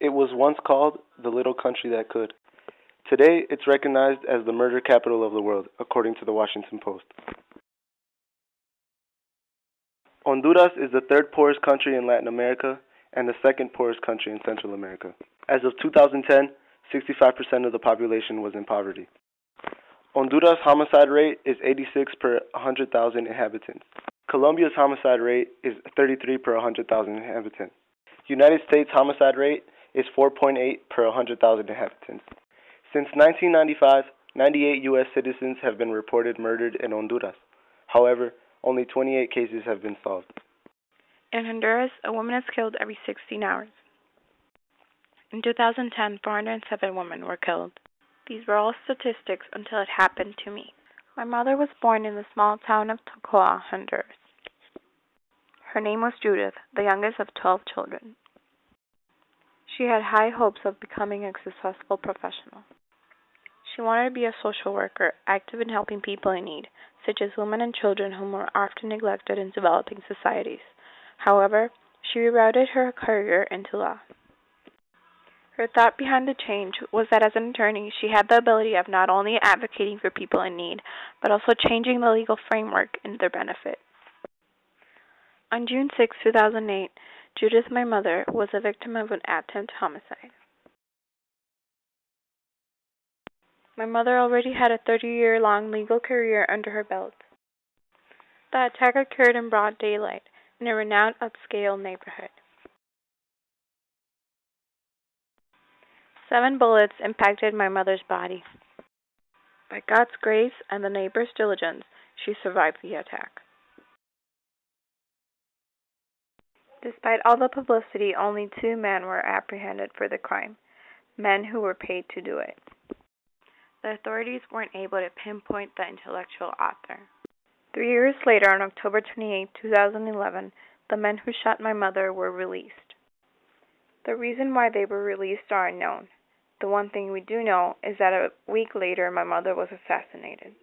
It was once called the little country that could. Today, it's recognized as the murder capital of the world, according to the Washington Post. Honduras is the third poorest country in Latin America and the second poorest country in Central America. As of 2010, 65% of the population was in poverty. Honduras' homicide rate is 86 per 100,000 inhabitants. Colombia's homicide rate is 33 per 100,000 inhabitants. United States homicide rate is 4.8 per 100,000 inhabitants. Since 1995, 98 U.S. citizens have been reported murdered in Honduras. However, only 28 cases have been solved. In Honduras, a woman is killed every 16 hours. In 2010, 407 women were killed. These were all statistics until it happened to me. My mother was born in the small town of Tocoa, Honduras. Her name was Judith, the youngest of 12 children. She had high hopes of becoming a successful professional. She wanted to be a social worker, active in helping people in need, such as women and children whom were often neglected in developing societies. However, she rerouted her career into law. Her thought behind the change was that as an attorney, she had the ability of not only advocating for people in need, but also changing the legal framework in their benefit. On June 6, 2008, Judith, my mother, was a victim of an attempted homicide. My mother already had a 30-year-long legal career under her belt. The attack occurred in broad daylight in a renowned upscale neighborhood. 7 bullets impacted my mother's body. By God's grace and the neighbors' diligence, she survived the attack. Despite all the publicity, only 2 men were apprehended for the crime, men who were paid to do it. The authorities weren't able to pinpoint the intellectual author. 3 years later, on October 28, 2011, the men who shot my mother were released. The reason why they were released are unknown. The one thing we do know is that a week later, my mother was assassinated.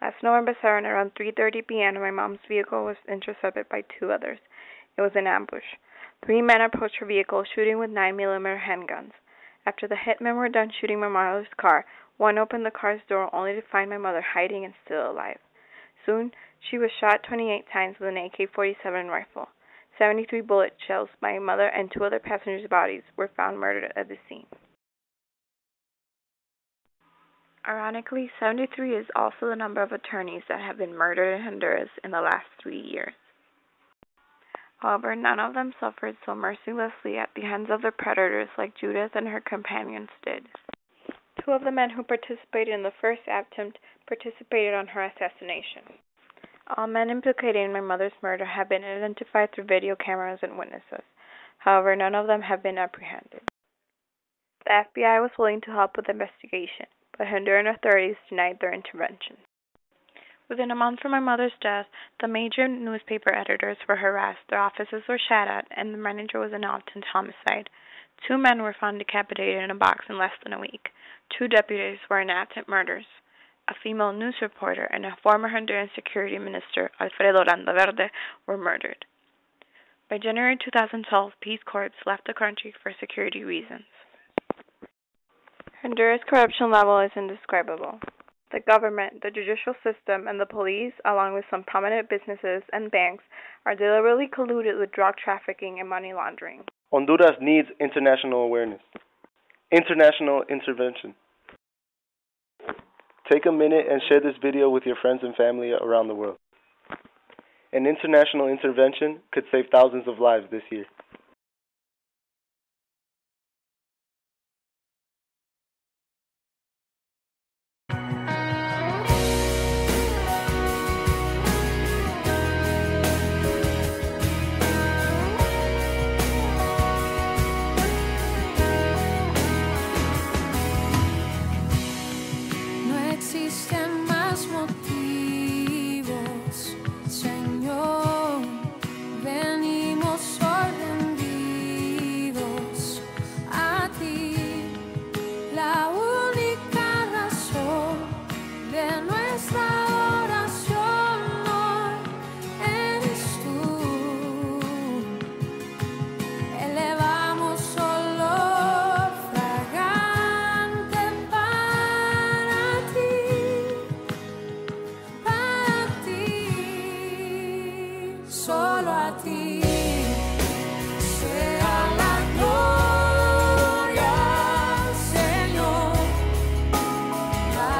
Last November 7, around 3:30 p.m., my mom's vehicle was intercepted by 2 others. It was an ambush. 3 men approached her vehicle, shooting with 9mm handguns. After the hitmen were done shooting my mother's car, one opened the car's door only to find my mother hiding and still alive. Soon, she was shot 28 times with an AK-47 rifle. 73 bullet shells. My mother and 2 other passengers' bodies were found murdered at the scene. Ironically, 73 is also the number of attorneys that have been murdered in Honduras in the last 3 years. However, none of them suffered so mercilessly at the hands of their predators like Judith and her companions did. 2 of the men who participated in the first attempt participated on her assassination. All men implicated in my mother's murder have been identified through video cameras and witnesses. However, none of them have been apprehended. The FBI was willing to help with the investigation, but Honduran authorities denied their intervention. Within a month from my mother's death, the major newspaper editors were harassed, their offices were shot at, and the manager was an attempted homicide. 2 men were found decapitated in a box in less than a week. 2 deputies were in attempted murders. A female news reporter and a former Honduran security minister, Alfredo Landaverde, were murdered. By January 2012, Peace Corps left the country for security reasons. Honduras' corruption level is indescribable. The government, the judicial system, and the police, along with some prominent businesses and banks, are deliberately colluded with drug trafficking and money laundering. Honduras needs international awareness. International intervention. Take a minute and share this video with your friends and family around the world. An international intervention could save thousands of lives this year. Existen más motivos ti.